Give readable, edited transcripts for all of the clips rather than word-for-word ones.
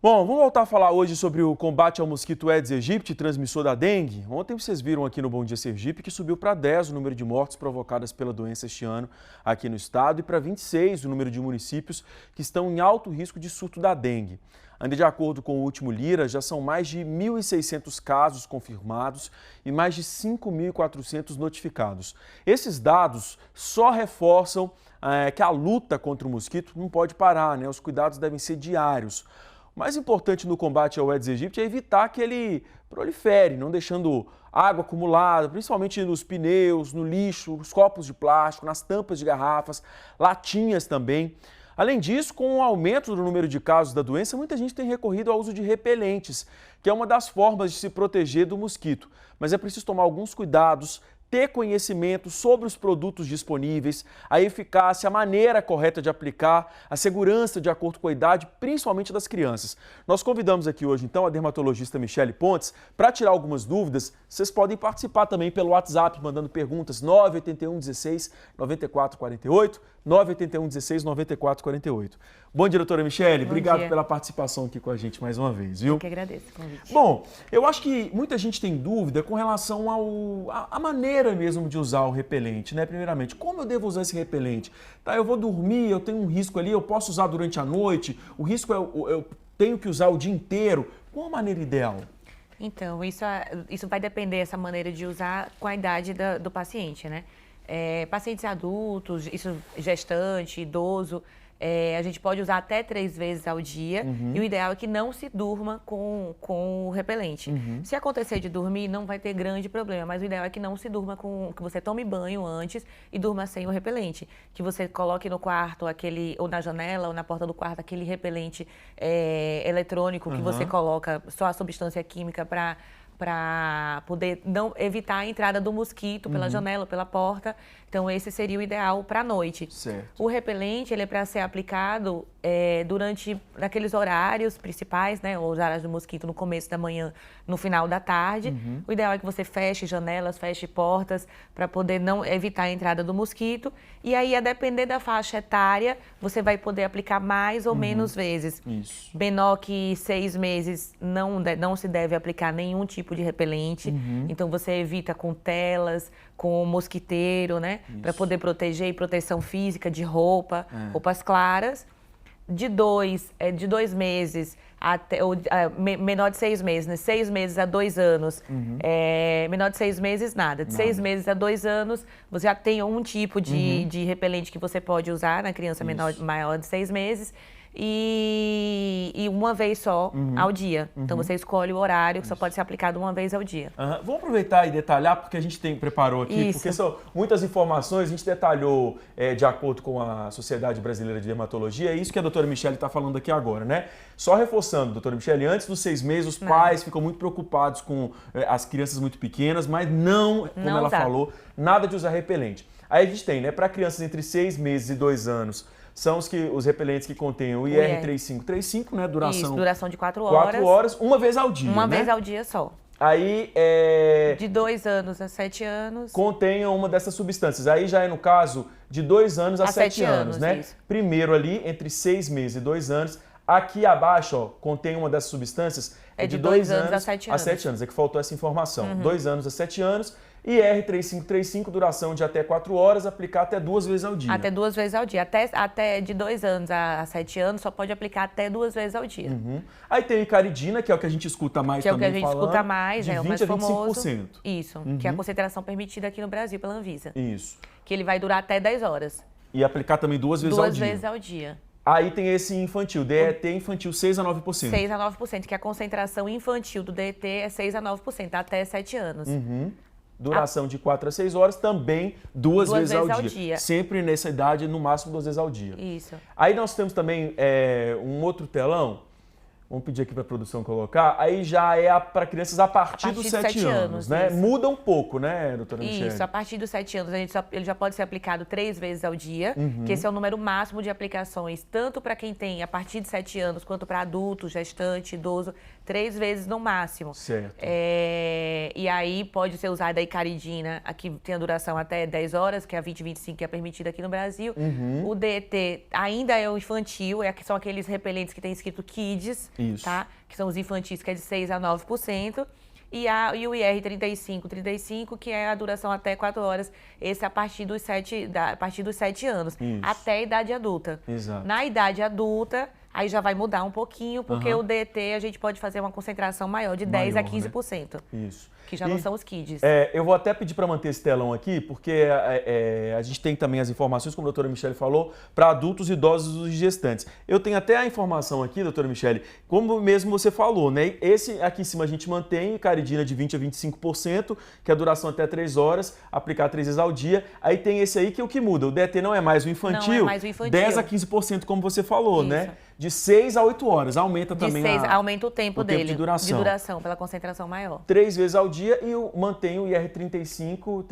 Bom, vamos voltar a falar hoje sobre o combate ao mosquito Aedes aegypti, transmissor da dengue. Ontem vocês viram aqui no Bom Dia Sergipe que subiu para 10 o número de mortes provocadas pela doença este ano aqui no estado e para 26 o número de municípios que estão em alto risco de surto da dengue. Ainda de acordo com o último Lira, já são mais de 1.600 casos confirmados e mais de 5.400 notificados. Esses dados só reforçam que a luta contra o mosquito não pode parar, né? Os cuidados devem ser diários. O mais importante no combate ao Aedes aegypti é evitar que ele prolifere, não deixando água acumulada, principalmente nos pneus, no lixo, nos copos de plástico, nas tampas de garrafas, latinhas também. Além disso, com o aumento do número de casos da doença, muita gente tem recorrido ao uso de repelentes, que é uma das formas de se proteger do mosquito. Mas é preciso tomar alguns cuidados, ter conhecimento sobre os produtos disponíveis, a eficácia, a maneira correta de aplicar, a segurança de acordo com a idade, principalmente das crianças. Nós convidamos aqui hoje, então, a dermatologista Michele Pontes para tirar algumas dúvidas. Vocês podem participar também pelo WhatsApp, mandando perguntas 981 16 94 48, 981 16 94 48. Bom dia, doutora Michele. Obrigado pela participação aqui com a gente mais uma vez, viu? Eu que agradeço o convite. Bom, eu acho que muita gente tem dúvida com relação à maneira mesmo de usar o repelente, né? Primeiramente, como eu devo usar esse repelente? Tá, eu vou dormir, eu tenho um risco ali, eu posso usar durante a noite, o risco eu tenho que usar o dia inteiro. Qual a maneira ideal? Então, isso vai depender, essa maneira de usar, com a idade do paciente, né? Pacientes adultos, isso gestante, idoso, a gente pode usar até 3 vezes ao dia. E o ideal é que não se durma com o repelente. Se acontecer de dormir, não vai ter grande problema, mas o ideal é que não se durma que você tome banho antes e durma sem o repelente. Que você coloque no quarto ou na janela ou na porta do quarto aquele repelente eletrônico que você coloca só a substância química para poder não evitar a entrada do mosquito pela janela ou pela porta. Então, esse seria o ideal para a noite. Certo. O repelente, ele é para ser aplicado durante aqueles horários principais, né? Os horários do mosquito no começo da manhã, no final da tarde. O ideal é que você feche janelas, feche portas, para poder não evitar a entrada do mosquito. E aí, a depender da faixa etária, você vai poder aplicar mais ou menos vezes. Isso. Menor que 6 meses, não se deve aplicar nenhum tipo de repelente. Então, você evita com telas, com mosquiteiro, né? Para poder proteger, e proteção física de roupas claras. De 2 meses até menor de 6 meses, né? 6 meses a 2 anos. Menor de 6 meses, nada. De 6 meses a 2 anos, você já tem um tipo de repelente que você pode usar na criança maior de 6 meses. E uma vez só ao dia. Então, você escolhe o horário que só pode ser aplicado uma vez ao dia. Vamos aproveitar e detalhar, porque a gente preparou aqui, porque são muitas informações, a gente detalhou de acordo com a Sociedade Brasileira de Dermatologia, é isso que a doutora Michele está falando aqui agora, né? Só reforçando, doutora Michele, antes dos 6 meses, os pais ficam muito preocupados com as crianças muito pequenas, mas como ela falou, nada de usar repelente. Aí a gente tem, né, para crianças entre 6 meses e 2 anos, são os repelentes que contêm o IR3535, né? Duração de 4 horas. 4 horas, uma vez ao dia, Uma vez ao dia só. Aí, de 2 anos a 7 anos. Contém uma dessas substâncias. Aí já é no caso de 2 anos a 7 anos, né? Isso. Primeiro ali, entre 6 meses e 2 anos. Aqui abaixo, ó, contém uma dessas substâncias. De 2 anos a 7 anos. A 7 anos, é que faltou essa informação. 2 anos a 7 anos. E IR3535, duração de até 4 horas, aplicar até 2 vezes ao dia. Até 2 vezes ao dia. Até de 2 anos a 7 anos, só pode aplicar até 2 vezes ao dia. Aí tem icaridina, que é o que a gente escuta mais também falando. Que é o que a gente escuta mais, de 20 o mais a famoso. 25%. Isso, que é a concentração permitida aqui no Brasil pela Anvisa. Isso. Que ele vai durar até 10 horas. E aplicar também 2 vezes ao dia. 2 vezes ao dia. Aí tem esse infantil, DET infantil 6 a 9%. 6 a 9%, que a concentração infantil do DET é 6 a 9%, até 7 anos. Duração de 4 a 6 horas, também 2 vezes ao dia. Sempre nessa idade, no máximo 2 vezes ao dia. Isso. Aí nós temos também um outro telão. Vamos pedir aqui para a produção colocar. Aí já é para crianças a partir dos 7 anos, né? Isso. Muda um pouco, né, doutora Michele? Isso, a partir dos 7 anos ele já pode ser aplicado 3 vezes ao dia, que esse é o número máximo de aplicações, tanto para quem tem a partir de 7 anos, quanto para adulto, gestante, idoso, 3 vezes no máximo. Certo. E aí pode ser usada a icaridina, aqui tem a duração até 10 horas, que é a 20-25, que é permitida aqui no Brasil. O DET ainda é o infantil, são aqueles repelentes que tem escrito Kids. Isso. tá? Que são os infantis, que é de 6 a 9%. E o IR 35, que é a duração até 4 horas, esse é a partir dos 7 anos, Isso. até a idade adulta. Exato. Na idade adulta, aí já vai mudar um pouquinho, porque o DT a gente pode fazer uma concentração maior, de 10 a 15%. Né? Isso. Que já não são os kids. Eu vou até pedir para manter esse telão aqui, porque a gente tem também as informações, como a doutora Michele falou, para adultos, idosos e gestantes. Eu tenho até a informação aqui, doutora Michele, como mesmo você falou, né? Esse aqui em cima a gente mantém caridina de 20 a 25%, que é a duração até 3 horas, aplicar 3 vezes ao dia. Aí tem esse aí que é o que muda. O DT não é mais o infantil, não é mais o infantil. 10 a 15%, como você falou, Isso. né? De 6 a 8 horas. Aumenta também aumenta o tempo dele. De duração. Pela concentração maior. 3 vezes ao dia e mantém o IR 35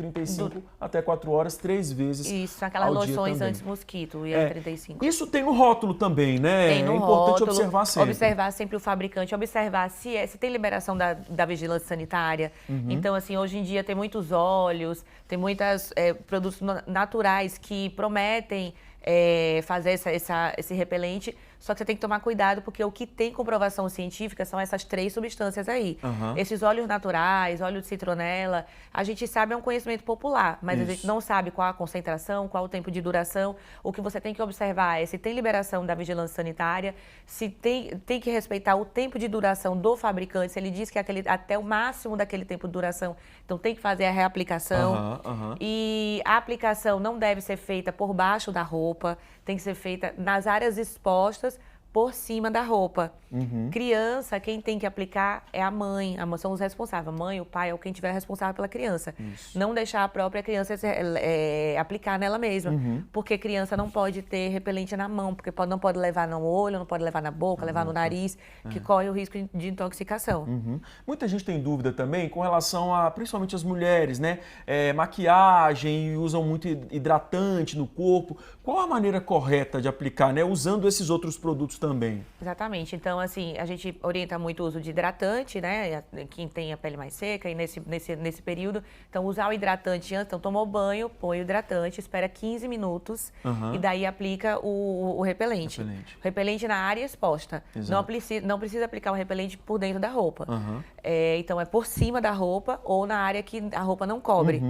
até 4 horas, 3 vezes Isso, aquelas loções anti-mosquito, o IR 35. Isso tem no rótulo também, né? Tem no importante rótulo, observar sempre. Observar sempre o fabricante, observar se tem liberação da vigilância sanitária. Então, assim, hoje em dia tem muitos óleos, tem muitos produtos naturais que prometem fazer esse repelente, só que você tem que tomar cuidado, porque o que tem comprovação científica são essas 3 substâncias aí. Esses óleos naturais, óleo de citronela, a gente sabe, é um conhecimento popular, mas a gente não sabe qual a concentração, qual o tempo de duração. O que você tem que observar é se tem liberação da vigilância sanitária, se tem que respeitar o tempo de duração do fabricante, se ele diz que é até o máximo daquele tempo de duração, então tem que fazer a reaplicação. E a aplicação não deve ser feita por baixo da roupa, tem que ser feita nas áreas expostas por cima da roupa. Criança, quem tem que aplicar é a mãe são os responsáveis, a mãe, o pai, ou quem tiver responsável pela criança. Isso. Não deixar a própria criança aplicar nela mesma, porque criança não pode ter repelente na mão, porque não pode levar no olho, não pode levar na boca, levar no nariz, que corre o risco de intoxicação. Muita gente tem dúvida também com relação a, principalmente as mulheres, né? Maquiagem, usam muito hidratante no corpo. Qual a maneira correta de aplicar, né? Usando esses outros produtos também. Exatamente. Então, assim, a gente orienta muito o uso de hidratante, né? Quem tem a pele mais seca e nesse período. Então, usar o hidratante antes. Então, tomou banho, põe o hidratante, espera 15 minutos e daí aplica o repelente. O repelente na área exposta. Não precisa aplicar o repelente por dentro da roupa. Então, é por cima da roupa ou na área que a roupa não cobre.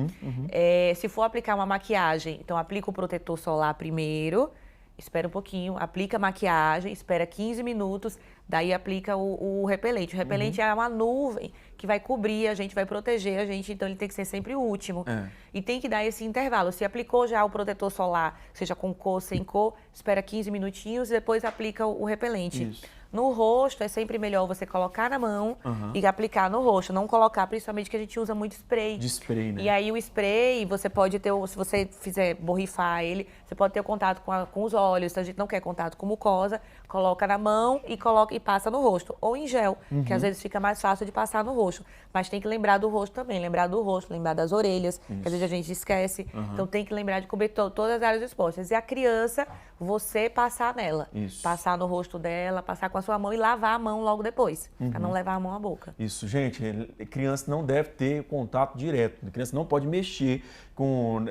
Se for aplicar uma maquiagem, então aplica o protetor solar primeiro, espera um pouquinho, aplica a maquiagem, espera 15 minutos, daí aplica o repelente. O repelente é uma nuvem que vai cobrir a gente, vai proteger a gente, então ele tem que ser sempre o último. E tem que dar esse intervalo. Se aplicou já o protetor solar, seja com cor, sem cor, espera 15 minutinhos e depois aplica o repelente. Isso. No rosto, é sempre melhor você colocar na mão e aplicar no rosto. Não colocar, principalmente que a gente usa muito spray. De spray, né? E aí o spray, você pode ter, se você fizer borrifar ele, você pode ter o contato com os olhos. Se a gente não quer contato com mucosa, coloca na mão e passa no rosto. Ou em gel, que às vezes fica mais fácil de passar no rosto. Mas tem que lembrar do rosto também. Lembrar do rosto, lembrar das orelhas, que às vezes a gente esquece. Então tem que lembrar de cobrir todas as áreas expostas. E a criança, você passar nela. Passar no rosto dela, passar com a sua mão e lavar a mão logo depois, para não levar a mão à boca. Isso, gente, criança não deve ter contato direto, a criança não pode mexer com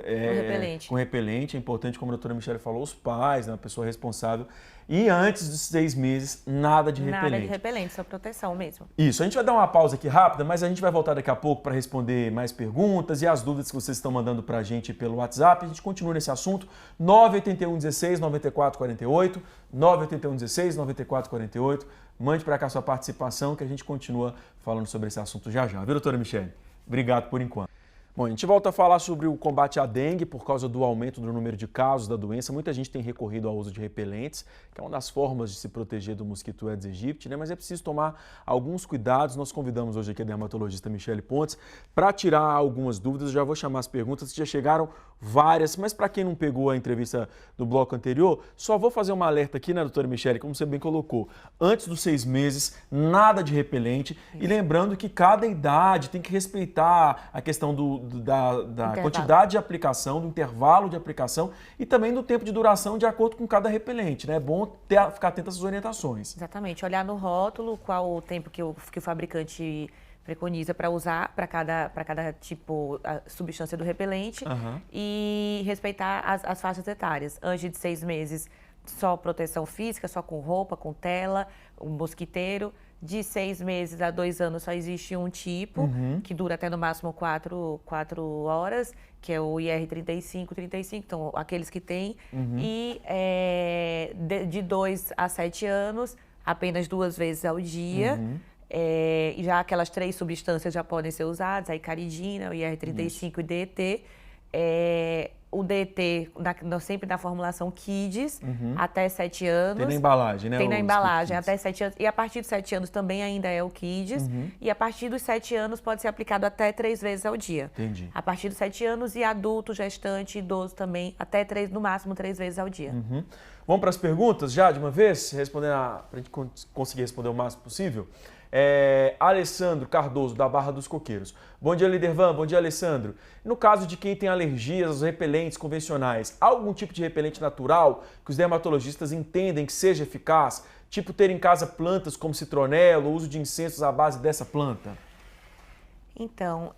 repelente. É importante, como a doutora Michele falou, os pais, né, a pessoa responsável. E antes dos 6 meses, nada de repelente. Nada de repelente, só proteção mesmo. Isso, a gente vai dar uma pausa aqui rápida, mas a gente vai voltar daqui a pouco para responder mais perguntas e as dúvidas que vocês estão mandando para a gente pelo WhatsApp. A gente continua nesse assunto, 981 16 94 48, 981 16 94 48. Mande para cá sua participação que a gente continua falando sobre esse assunto já já. Viu, doutora Michele? Obrigado por enquanto. Bom, a gente volta a falar sobre o combate à dengue por causa do aumento do número de casos da doença. Muita gente tem recorrido ao uso de repelentes, que é uma das formas de se proteger do mosquito Aedes aegypti, né? Mas é preciso tomar alguns cuidados. Nós convidamos hoje aqui a dermatologista Michele Pontes para tirar algumas dúvidas. Eu já vou chamar as perguntas, que já chegaram várias, mas para quem não pegou a entrevista do bloco anterior, só vou fazer uma alerta aqui, né, doutora Michele, como você bem colocou. Antes dos 6 meses, nada de repelente. E lembrando que cada idade tem que respeitar a questão da quantidade de aplicação, do intervalo de aplicação e também do tempo de duração de acordo com cada repelente, né? É bom ficar atento a essas orientações. Exatamente, olhar no rótulo qual o tempo que o fabricante preconiza para usar para cada tipo, a substância do repelente e respeitar as faixas etárias. Antes de 6 meses, só proteção física, só com roupa, com tela, um mosquiteiro. De 6 meses a 2 anos só existe um tipo, que dura até no máximo 4 horas, que é o IR35, então aqueles que têm. E de 2 a 7 anos, apenas 2 vezes ao dia. E já aquelas 3 substâncias já podem ser usadas, a icaridina, o IR35 e o DET. O DET sempre na formulação Kids, até 7 anos. Tem na embalagem, né? Tem na embalagem, até 7 anos. E a partir dos 7 anos também ainda é o Kids. E a partir dos 7 anos pode ser aplicado até 3 vezes ao dia. Entendi. A partir dos 7 anos e adulto, gestante, idoso também, até no máximo 3 vezes ao dia. Vamos para as perguntas já de uma vez? Responder para a gente conseguir responder o máximo possível. Alessandro Cardoso, da Barra dos Coqueiros. Bom dia, Lidervan. Bom dia, Alessandro. No caso de quem tem alergias aos repelentes convencionais, há algum tipo de repelente natural que os dermatologistas entendem que seja eficaz? Tipo ter em casa plantas como citronela, o uso de incensos à base dessa planta? Então,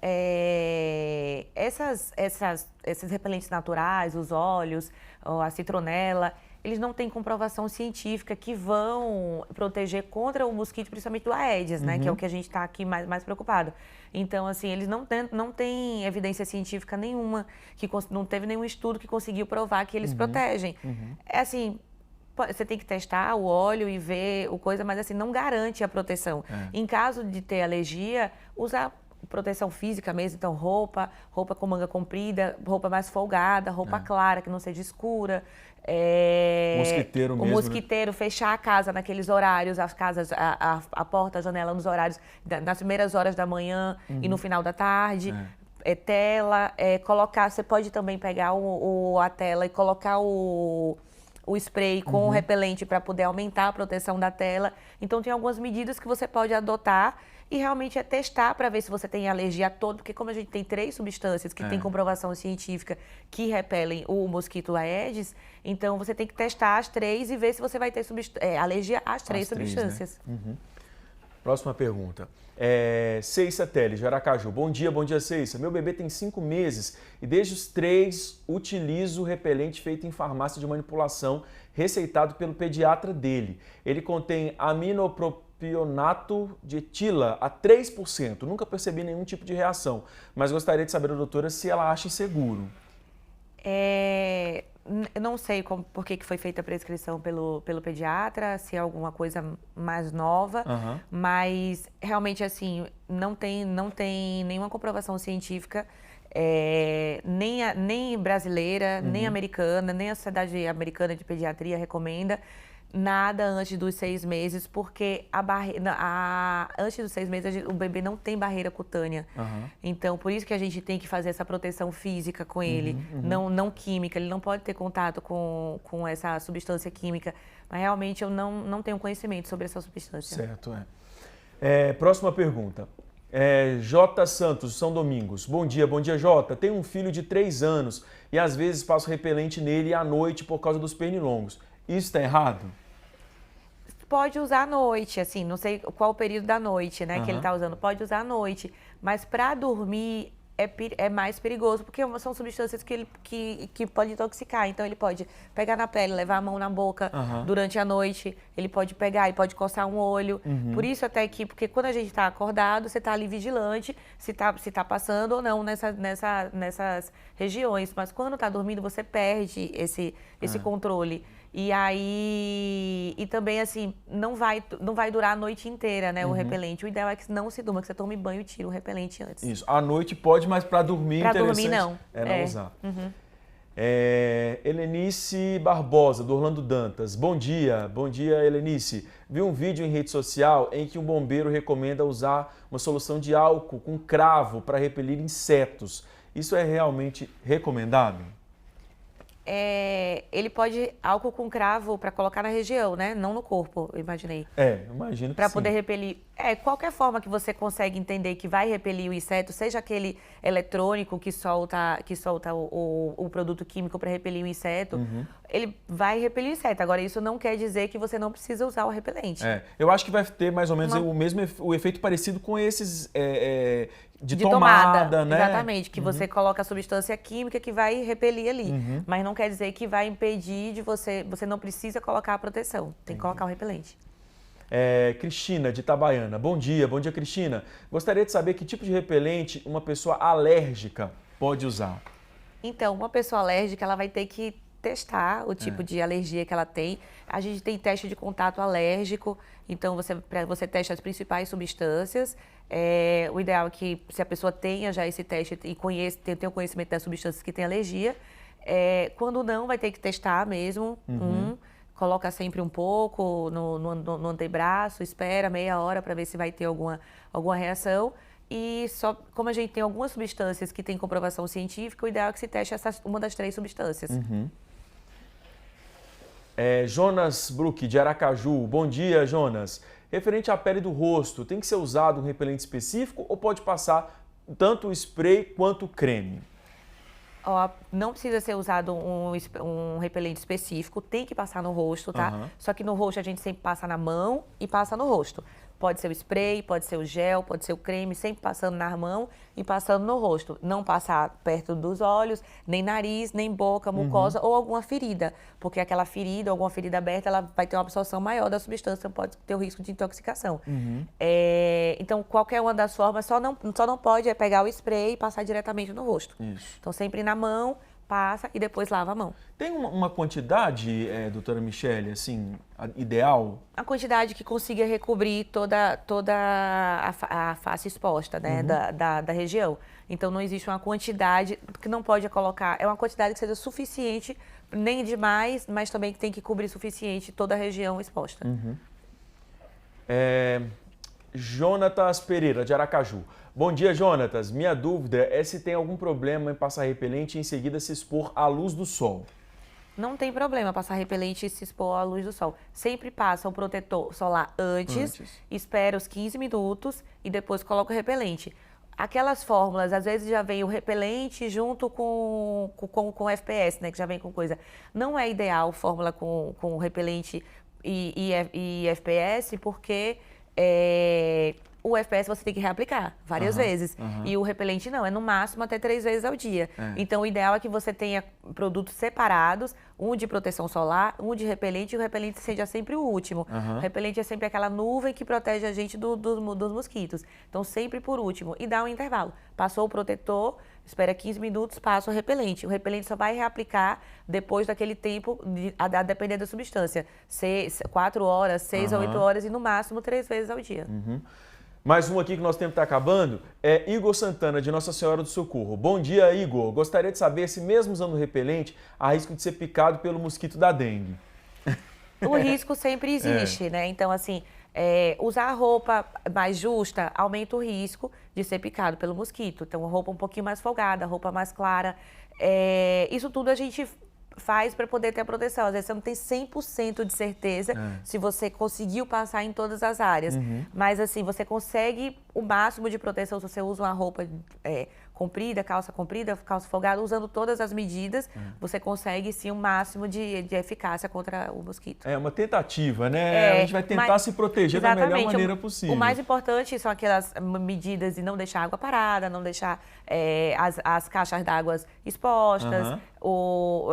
esses repelentes naturais, os óleos, a citronela, eles não têm comprovação científica que vão proteger contra o mosquito, principalmente do Aedes, né? Que é o que a gente está aqui mais preocupado. Então, assim, eles não têm evidência científica nenhuma, não teve nenhum estudo que conseguiu provar que eles protegem. É assim, você tem que testar o óleo e ver o coisa, mas assim, não garante a proteção. Em caso de ter alergia, usar proteção física mesmo, então roupa com manga comprida, roupa mais folgada, roupa clara, que não seja escura. Mosquiteiro mesmo, o mosquiteiro, né? Fechar a casa naqueles horários, as casas, a porta, a janela nos horários, nas primeiras horas da manhã e no final da tarde. Tela, colocar, você pode também pegar a tela e colocar o spray com o repelente para poder aumentar a proteção da tela. Então, tem algumas medidas que você pode adotar e realmente testar para ver se você tem alergia a todo, porque como a gente tem 3 substâncias que têm comprovação científica que repelem o mosquito Aedes, então você tem que testar as 3 e ver se você vai ter alergia às 3 substâncias. Né? Próxima pergunta. Ceissa Teles, de Aracaju. Bom dia, Ceissa. Meu bebê tem 5 meses e desde os 3 utilizo repelente feito em farmácia de manipulação, receitado pelo pediatra dele. Ele contém aminopropionato de etila a 3%. Nunca percebi nenhum tipo de reação, mas gostaria de saber da doutora se ela acha inseguro. Eu não sei por que foi feita a prescrição pelo pediatra, se é alguma coisa mais nova, mas realmente assim, não tem nenhuma comprovação científica, nem brasileira, nem americana, nem a Sociedade Americana de Pediatria recomenda nada antes dos 6 meses, porque antes dos 6 meses o bebê não tem barreira cutânea. Então, por isso que a gente tem que fazer essa proteção física com ele, não química. Ele não pode ter contato com essa substância química. Mas realmente eu não tenho conhecimento sobre essa substância. Certo, próxima pergunta. J. Santos, São Domingos. Bom dia, J. Tenho um filho de 3 anos e às vezes passo repelente nele à noite por causa dos pernilongos. Isso está errado? Pode usar à noite, assim, não sei qual o período da noite, né, que ele está usando. Pode usar à noite, mas para dormir é mais perigoso, porque são substâncias que podem intoxicar. Então, ele pode pegar na pele, levar a mão na boca durante a noite, ele pode pegar e pode coçar um olho. Por isso até que, porque quando a gente está acordado, você está ali vigilante, se tá passando ou não nessas regiões. Mas quando está dormindo, você perde esse controle. E aí, e também assim, não vai durar a noite inteira, né, o repelente. O ideal é que não se durma, que você tome banho e tire o repelente antes. Isso, à noite pode, mas para dormir pra dormir não. Não usar. Helenice Barbosa, do Orlando Dantas. Bom dia, Helenice. Vi um vídeo em rede social em que um bombeiro recomenda usar uma solução de álcool com cravo para repelir insetos. Isso é realmente recomendável? Ele pode álcool com cravo para colocar na região, né? Não no corpo, eu imaginei. Imagino que Para sim. poder repelir. Qualquer forma que você consegue entender que vai repelir o inseto, seja aquele eletrônico que solta o produto químico para repelir o inseto, ele vai repelir o inseto. Agora, isso não quer dizer que você não precisa usar o repelente. Eu acho que vai ter mais ou menos o efeito parecido com esses de tomada, né? Exatamente, que você coloca a substância química que vai repelir ali. Mas não quer dizer que vai impedir de você não precisa colocar a proteção, tem que colocar o repelente. Cristina, de Itabaiana. Bom dia, Cristina. Gostaria de saber que tipo de repelente uma pessoa alérgica pode usar. Então, uma pessoa alérgica, ela vai ter que testar o tipo de alergia que ela tem. A gente tem teste de contato alérgico, então você testa as principais substâncias. O ideal é que se a pessoa tenha já esse teste e tenha o conhecimento das substâncias que tem alergia, quando não, vai ter que testar mesmo coloca sempre um pouco no antebraço, espera meia hora para ver se vai ter alguma reação. E só como a gente tem algumas substâncias que têm comprovação científica, o ideal é que se teste uma das 3 substâncias. Jonas Bruck, de Aracaju. Bom dia, Jonas. Referente à pele do rosto, tem que ser usado um repelente específico ou pode passar tanto o spray quanto o creme? Não precisa ser usado um repelente específico, tem que passar no rosto, tá? Só que no rosto a gente sempre passa na mão e passa no rosto. Pode ser o spray, pode ser o gel, pode ser o creme, sempre passando na mão e passando no rosto. Não passar perto dos olhos, nem nariz, nem boca, mucosa ou alguma ferida. Porque aquela ferida, alguma ferida aberta, ela vai ter uma absorção maior da substância, pode ter o risco de intoxicação. Então, qualquer uma das formas, só não pode pegar o spray e passar diretamente no rosto. Isso. Então, sempre na mão, passa e depois lava a mão. Tem uma quantidade, doutora Michele, assim, ideal? A quantidade que consiga recobrir toda a face exposta, né, da região. Então, não existe uma quantidade que não pode colocar. É uma quantidade que seja suficiente, nem demais, mas também que tem que cobrir suficiente toda a região exposta. Jonatas Pereira, de Aracaju. Bom dia, Jonatas. Minha dúvida é se tem algum problema em passar repelente e em seguida se expor à luz do sol. Não tem problema passar repelente e se expor à luz do sol. Sempre passa o protetor solar antes, espera os 15 minutos e depois coloca o repelente. Aquelas fórmulas, às vezes já vem o repelente junto com FPS, né, que já vem com coisa. Não é ideal fórmula com repelente e FPS, porque o FPS você tem que reaplicar várias vezes. E o repelente não, é no máximo até 3 vezes ao dia. Então, o ideal é que você tenha produtos separados, um de proteção solar, um de repelente, e o repelente seja sempre o último. O repelente é sempre aquela nuvem que protege a gente dos mosquitos. Então, sempre por último. E dá um intervalo. Passou o protetor, espera 15 minutos, passa o repelente. O repelente só vai reaplicar depois daquele tempo, a depender da substância. 4 horas, 6 a 8 horas e no máximo 3 vezes ao dia. Mais um aqui que nosso tempo está acabando é Igor Santana, de Nossa Senhora do Socorro. Bom dia, Igor. Gostaria de saber se mesmo usando repelente, há risco de ser picado pelo mosquito da dengue. O risco sempre existe, né? Então, assim, usar a roupa mais justa aumenta o risco de ser picado pelo mosquito. Então, roupa um pouquinho mais folgada, roupa mais clara. Isso tudo a gente faz para poder ter a proteção. Às vezes você não tem 100% de certeza se você conseguiu passar em todas as áreas. Mas assim, você consegue o máximo de proteção se você usa uma roupa comprida, calça folgada, usando todas as medidas, você consegue sim o máximo de eficácia contra o mosquito. É uma tentativa, né? A gente vai tentar se proteger da melhor maneira possível. O mais importante são aquelas medidas de não deixar água parada, não deixar as caixas d'água expostas,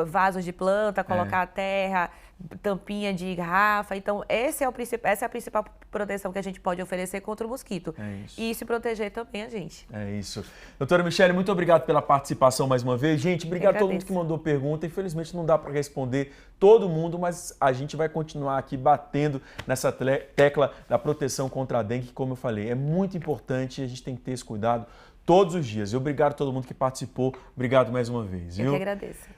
vasos de planta, colocar a terra, tampinha de garrafa. Então, essa é a principal proteção que a gente pode oferecer contra o mosquito. E se proteger também a gente. É isso. Doutora Michele, muito obrigado pela participação mais uma vez. Gente, obrigado a todo mundo que mandou pergunta. Infelizmente não dá para responder todo mundo, mas a gente vai continuar aqui batendo nessa tecla da proteção contra a dengue, que, como eu falei, é muito importante e a gente tem que ter esse cuidado todos os dias. E obrigado a todo mundo que participou. Obrigado mais uma vez. Eu que agradeço.